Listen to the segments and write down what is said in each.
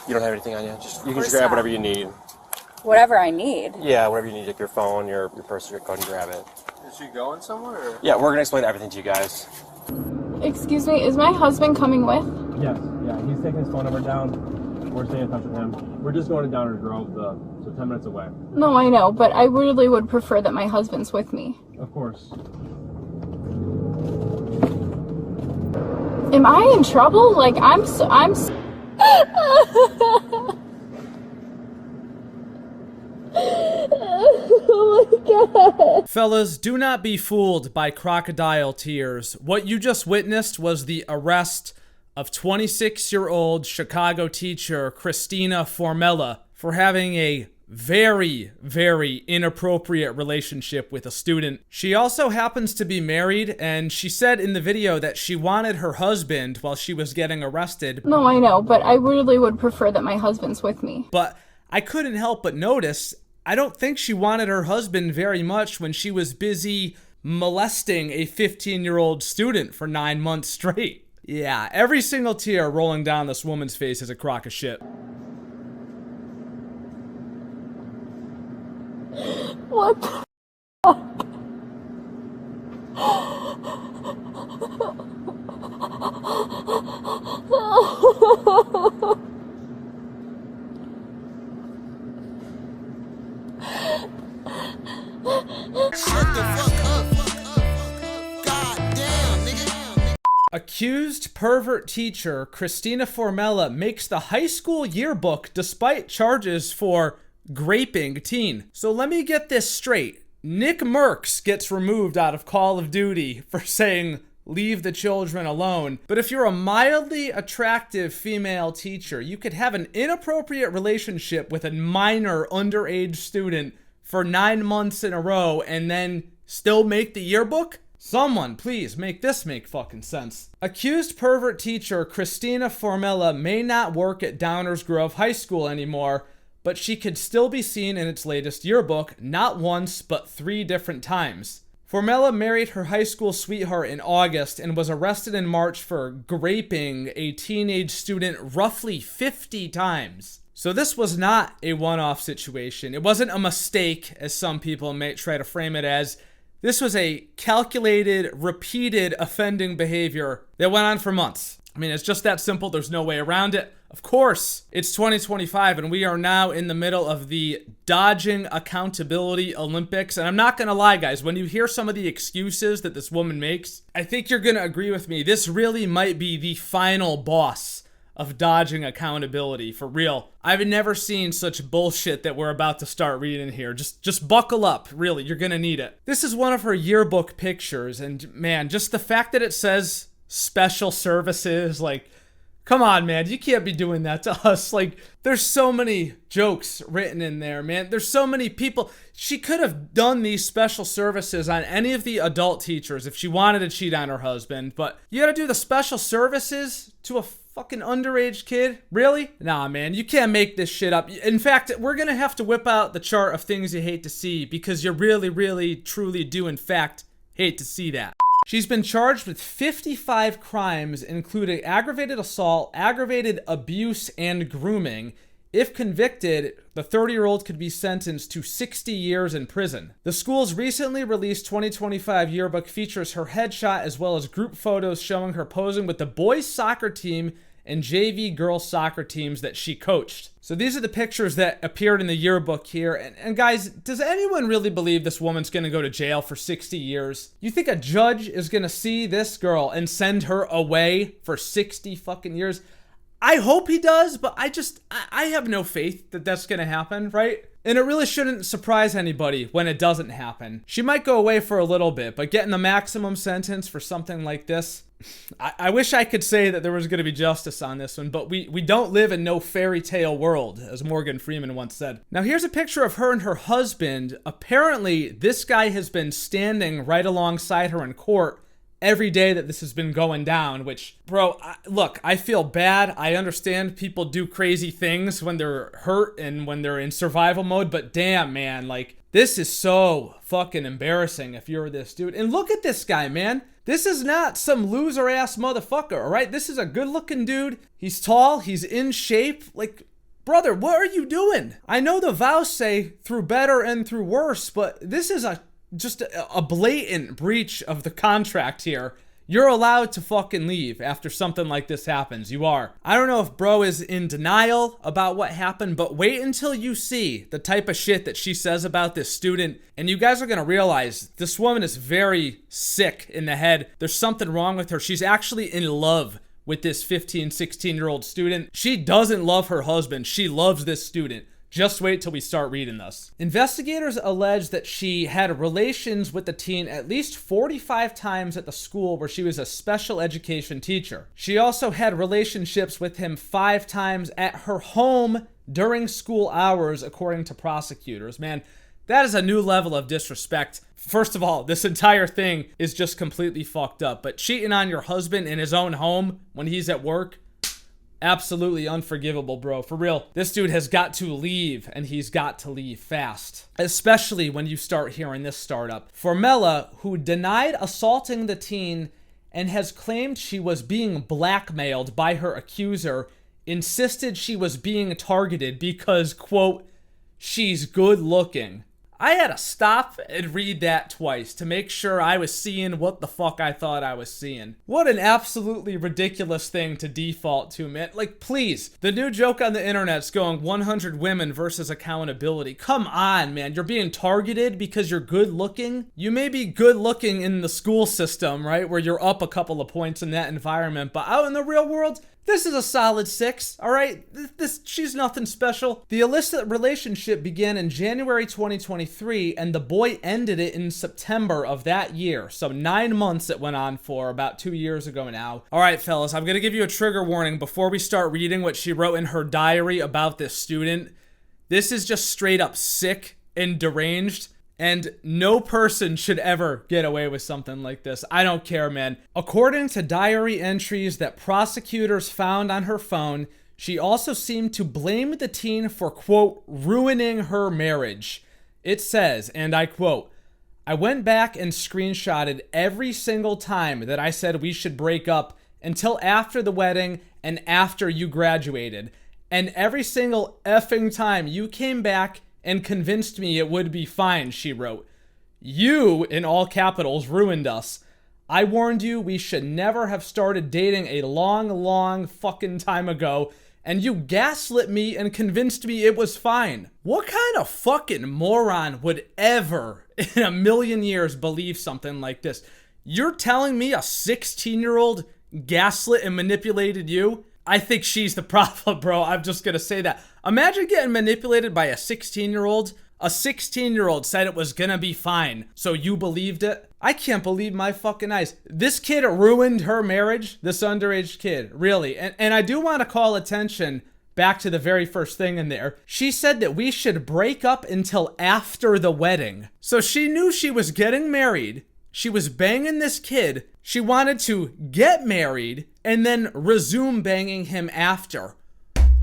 You don't have anything on you? You can just grab whatever you need. Whatever I need? Yeah, whatever you need, like your phone, your purse, go ahead and grab it. Is she going somewhere? Or? Yeah, we're going to explain everything to you guys. Excuse me, is my husband coming with? Yes, yeah, he's taking his phone number down. We're staying in touch with him. We're just going to Downers Grove, so 10 minutes away. No, I know, but I really would prefer that my husband's with me. Of course. Am I in trouble? Like, Oh my god. Fellas, do not be fooled by crocodile tears. What you just witnessed was the arrest of 26-year-old Chicago teacher Christina Formella for having a very, very inappropriate relationship with a student. She also happens to be married, and she said in the video that she wanted her husband while she was getting arrested. No, I know, but I really would prefer that my husband's with me. But I couldn't help but notice, I don't think she wanted her husband very much when she was busy molesting a 15-year-old student for 9 months straight. Yeah, every single tear rolling down this woman's face is a crock of shit. What the fuck? Accused pervert teacher Christina Formella makes the high school yearbook despite charges for graping teen. So let me get this straight. Nick Merckx gets removed out of Call of Duty for saying, "Leave the children alone." But if you're a mildly attractive female teacher, you could have an inappropriate relationship with a minor underage student for 9 months in a row and then still make the yearbook? Someone, please, make this make fucking sense. Accused pervert teacher Christina Formella may not work at Downers Grove High School anymore, but she could still be seen in its latest yearbook, not once, but 3 different times. Formella married her high school sweetheart in August and was arrested in March for graping a teenage student roughly 50 times. So this was not a one-off situation. It wasn't a mistake, as some people may try to frame it as. This was a calculated, repeated offending behavior that went on for months. I mean, it's just that simple. There's no way around it. Of course, it's 2025 and we are now in the middle of the dodging accountability Olympics. And I'm not gonna lie, guys, when you hear some of the excuses that this woman makes, I think you're gonna agree with me. This really might be the final boss of dodging accountability, for real. I've never seen such bullshit that we're about to start reading here. Just buckle up, really, you're gonna need it. This is one of her yearbook pictures, and man, just the fact that it says special services, like, come on, man, you can't be doing that to us. Like, there's so many jokes written in there, man. There's so many people. She could have done these special services on any of the adult teachers if she wanted to cheat on her husband, but you gotta do the special services to a fucking underage kid? Really? Nah, man, you can't make this shit up. In fact, we're gonna have to whip out the chart of things you hate to see because you really, really, truly do, in fact, hate to see that. She's been charged with 55 crimes, including aggravated assault, aggravated abuse, and grooming. If convicted, the 30-year-old could be sentenced to 60 years in prison. The school's recently released 2025 yearbook features her headshot as well as group photos showing her posing with the boys' soccer team and JV girls soccer teams that she coached. So these are the pictures that appeared in the yearbook here. And guys, does anyone really believe this woman's gonna go to jail for 60 years? You think a judge is gonna see this girl and send her away for 60 fucking years? I hope he does, but I have no faith that that's gonna happen, right? And it really shouldn't surprise anybody when it doesn't happen. She might go away for a little bit, but getting the maximum sentence for something like this, I wish I could say that there was going to be justice on this one, but we don't live in no fairy tale world, as Morgan Freeman once said. Now here's a picture of her and her husband. Apparently, this guy has been standing right alongside her in court every day that this has been going down, which, bro, look, I feel bad. I understand people do crazy things when they're hurt and when they're in survival mode, but damn, man, like, this is so fucking embarrassing if you're this dude. And look at this guy, man. This is not some loser ass motherfucker, all right? This is a good looking dude. He's tall, he's in shape. Like, Brother, what are you doing? I know the vows say through better and through worse, but this is just a blatant breach of the contract here. You're allowed to fucking leave after something like this happens. You are. I don't know if bro is in denial about what happened, but wait until you see the type of shit that she says about this student, and you guys are gonna realize this woman is very sick in the head. There's something wrong with her. She's actually in love with this 15, 16-year-old student. She doesn't love her husband. She loves this student. Just wait till we start reading this. Investigators allege that she had relations with the teen at least 45 times at the school where she was a special education teacher. She also had relationships with him 5 times at her home during school hours, according to prosecutors. Man, that is a new level of disrespect. First of all, this entire thing is just completely fucked up. But cheating on your husband in his own home when he's at work, absolutely unforgivable, bro. For real. This dude has got to leave, and he's got to leave fast. Especially when you start hearing this startup. Formella, who denied assaulting the teen and has claimed she was being blackmailed by her accuser, insisted she was being targeted because, quote, she's good looking. I had to stop and read that twice to make sure I was seeing what the fuck I thought I was seeing. What an absolutely ridiculous thing to default to, man. Like, please. The new joke on the internet's going 100 women versus accountability. Come on, man. You're being targeted because you're good looking? You may be good looking in the school system, right? Where you're up a couple of points in that environment. But out in the real world, this is a solid 6, all right? She's nothing special. The illicit relationship began in January 2023, and the boy ended it in September of that year. So 9 months it went on for, about 2 years ago now. All right, fellas, I'm gonna give you a trigger warning before we start reading what she wrote in her diary about this student. This is just straight up sick and deranged. And no person should ever get away with something like this. I don't care, man. According to diary entries that prosecutors found on her phone, she also seemed to blame the teen for, quote, ruining her marriage. It says, and I quote, I went back and screenshotted every single time that I said we should break up until after the wedding and after you graduated. And every single effing time you came back and convinced me it would be fine, she wrote. You, in all capitals, ruined us. I warned you we should never have started dating a long fucking time ago, and you gaslit me and convinced me it was fine. What kind of fucking moron would ever, in a million years, believe something like this? You're telling me a 16-year-old gaslit and manipulated you? I think she's the problem, bro. I'm just gonna say that. Imagine getting manipulated by a 16-year-old. A 16-year-old said it was gonna be fine, so you believed it? I can't believe my fucking eyes. This kid ruined her marriage, this underage kid, really. And I do want to call attention back to the very first thing in there. She said that we should break up until after the wedding. So she knew she was getting married. She was banging this kid. She wanted to get married and then resume banging him after.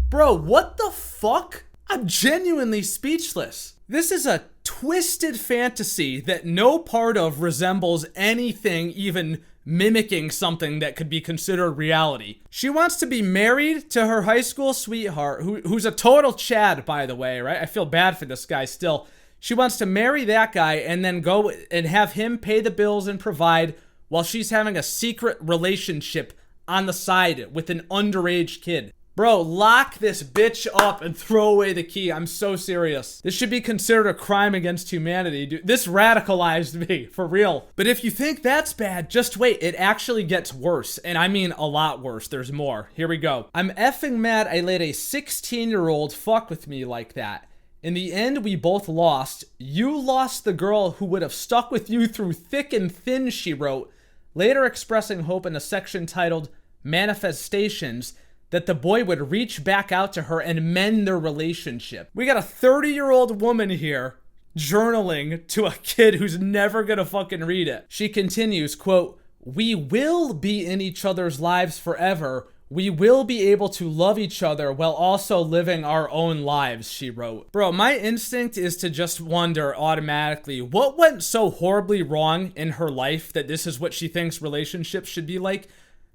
Bro, what the fuck? I'm genuinely speechless. This is a twisted fantasy that no part of resembles anything even mimicking something that could be considered reality. She wants to be married to her high school sweetheart, who's a total Chad, by the way, right? I feel bad for this guy still. She wants to marry that guy and then go and have him pay the bills and provide while she's having a secret relationship on the side with an underage kid. Bro, lock this bitch up and throw away the key. I'm so serious. This should be considered a crime against humanity, dude. This radicalized me, for real. But if you think that's bad, just wait. It actually gets worse. And I mean a lot worse. There's more. Here we go. I'm effing mad I let a 16-year-old fuck with me like that. In the end, we both lost. You lost the girl who would have stuck with you through thick and thin, she wrote, later expressing hope in a section titled Manifestations that the boy would reach back out to her and mend their relationship. We got a 30-year-old woman here journaling to a kid who's never gonna fucking read it. She continues, quote, we will be in each other's lives forever. We will be able to love each other while also living our own lives, she wrote. Bro, my instinct is to just wonder automatically, what went so horribly wrong in her life that this is what she thinks relationships should be like?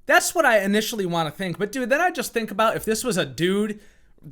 That's what I initially want to think. But dude, then I just think about if this was a dude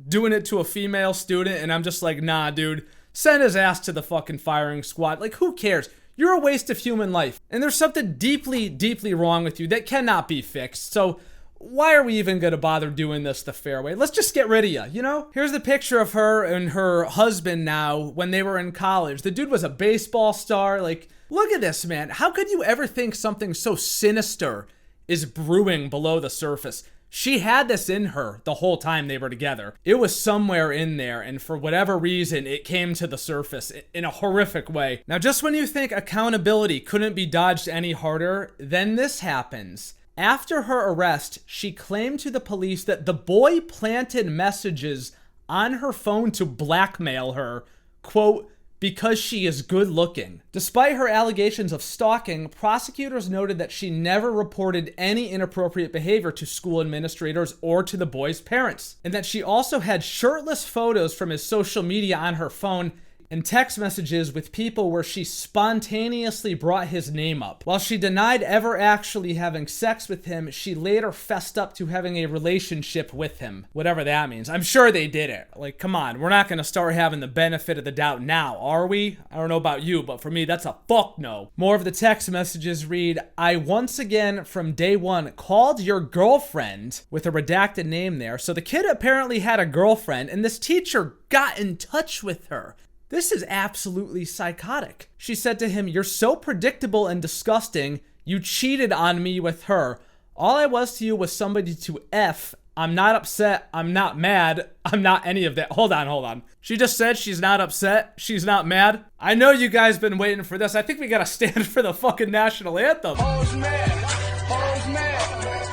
doing it to a female student, and I'm just like, nah, dude, send his ass to the fucking firing squad. Like, who cares? You're a waste of human life. And there's something deeply, deeply wrong with you that cannot be fixed. So why are we even gonna bother doing this the fair way? Let's just get rid of you, you know? Here's the picture of her and her husband now when they were in college. The dude was a baseball star. Like, look at this, man. How could you ever think something so sinister is brewing below the surface? She had this in her the whole time they were together. It was somewhere in there, and for whatever reason, it came to the surface in a horrific way. Now, just when you think accountability couldn't be dodged any harder, then this happens. After her arrest, she claimed to the police that the boy planted messages on her phone to blackmail her, quote, because she is good looking. Despite her allegations of stalking, prosecutors noted that she never reported any inappropriate behavior to school administrators or to the boy's parents, and that she also had shirtless photos from his social media on her phone and text messages with people where she spontaneously brought his name up. While she denied ever actually having sex with him, she later fessed up to having a relationship with him. Whatever that means. I'm sure they did it. Like, come on, we're not gonna start having the benefit of the doubt now, are we? I don't know about you, but for me, that's a fuck no. More of the text messages read, I once again, from day one, called your girlfriend, with a redacted name there. So the kid apparently had a girlfriend, and this teacher got in touch with her. This is absolutely psychotic. She said to him, you're so predictable and disgusting. You cheated on me with her. All I was to you was somebody to F. I'm not upset. I'm not mad. I'm not any of that. Hold on. She just said she's not upset. She's not mad. I know you guys been waiting for this. I think we gotta stand for the fucking national anthem. Hoes mad. Hoes mad.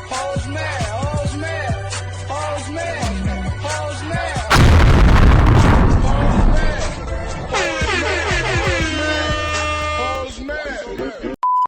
Hoes mad. Hoes mad. Hoes mad. Hoes mad.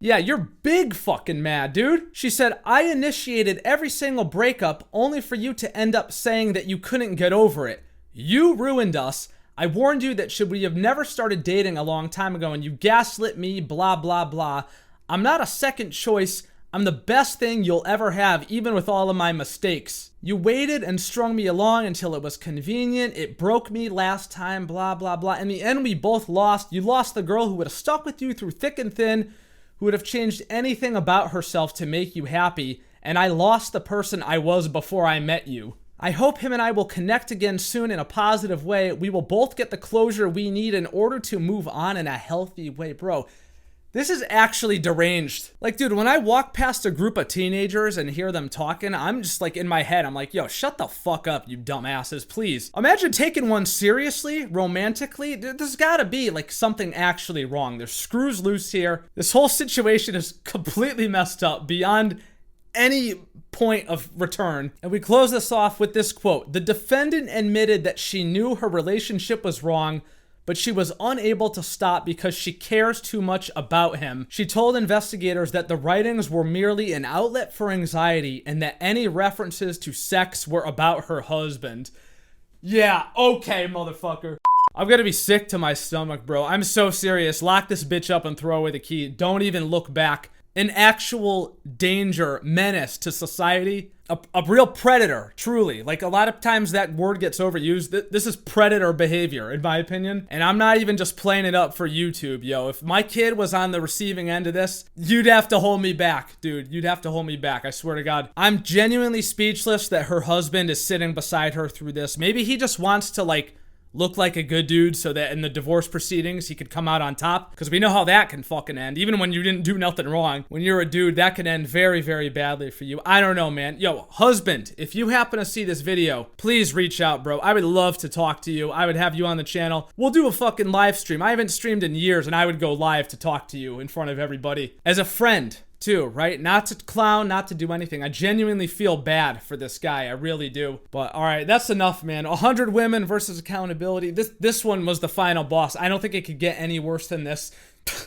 Yeah, you're big fucking mad, dude. She said, I initiated every single breakup only for you to end up saying that you couldn't get over it. You ruined us. I warned you that should we have never started dating a long time ago and you gaslit me, blah, blah, blah. I'm not a second choice. I'm the best thing you'll ever have, even with all of my mistakes. You waited and strung me along until it was convenient. It broke me last time, blah, blah, blah. In the end, we both lost. You lost the girl who would have stuck with you through thick and thin, who would have changed anything about herself to make you happy, and I lost the person I was before I met you. I hope him and I will connect again soon in a positive way. We will both get the closure we need in order to move on in a healthy way. Bro, this is actually deranged. Like, dude, when I walk past a group of teenagers and hear them talking, I'm just like, in my head, I'm like, yo, shut the fuck up, you dumbasses, please. Imagine taking one seriously, romantically. There's gotta be, like, something actually wrong. There's screws loose here. This whole situation is completely messed up beyond any point of return. And we close this off with this quote. The defendant admitted that she knew her relationship was wrong, but she was unable to stop because she cares too much about him. She told investigators that the writings were merely an outlet for anxiety and that any references to sex were about her husband. Yeah, okay, motherfucker. I'm gonna be sick to my stomach, bro. I'm so serious. Lock this bitch up and throw away the key. Don't even look back. An actual danger, menace to society. A real predator, truly. Like, a lot of times that word gets overused. This is predator behavior, in my opinion. And I'm not even just playing it up for YouTube, yo. If my kid was on the receiving end of this, you'd have to hold me back, dude. You'd have to hold me back, I swear to God. I'm genuinely speechless that her husband is sitting beside her through this. Maybe he just wants to, like, look like a good dude so that in the divorce proceedings he could come out on top, because we know how that can fucking end. Even when you didn't do nothing wrong, when you're a dude, that can end very, very badly for you. I don't know, man. Yo, husband, if you happen to see this video, please reach out, bro. I would love to talk to you. I would have you on the channel. We'll do a fucking live stream. I haven't streamed in years, and I would go live to talk to you in front of everybody as a friend too, right? Not to clown, not to do anything. I genuinely feel bad for this guy. I really do. But all right, that's enough, man. 100 women versus accountability. This one was the final boss. I don't think it could get any worse than this.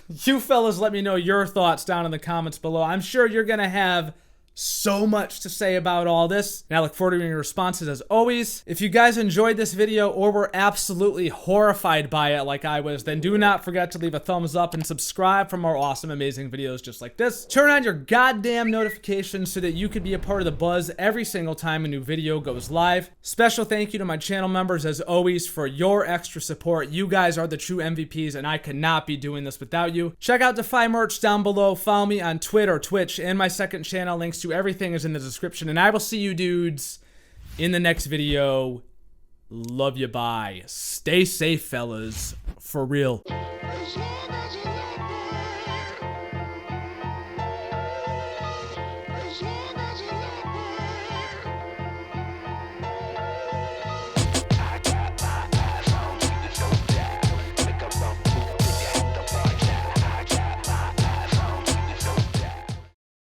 You fellas, let me know your thoughts down in the comments below. I'm sure you're gonna have so much to say about all this, and I look forward to your responses as always. If you guys enjoyed this video or were absolutely horrified by it like I was, then do not forget to leave a thumbs up and subscribe for more awesome, amazing videos just like this. Turn on your goddamn notifications so that you can be a part of the buzz every single time a new video goes live. Special thank you to my channel members as always for your extra support. You guys are the true MVPs, and I could not be doing this without you. Check out Defy merch down below. Follow me on Twitter, Twitch, and my second channel. Links to everything is in the description, and I will see you dudes in the next video. Love you, bye. Stay safe, fellas. For real. Yeah.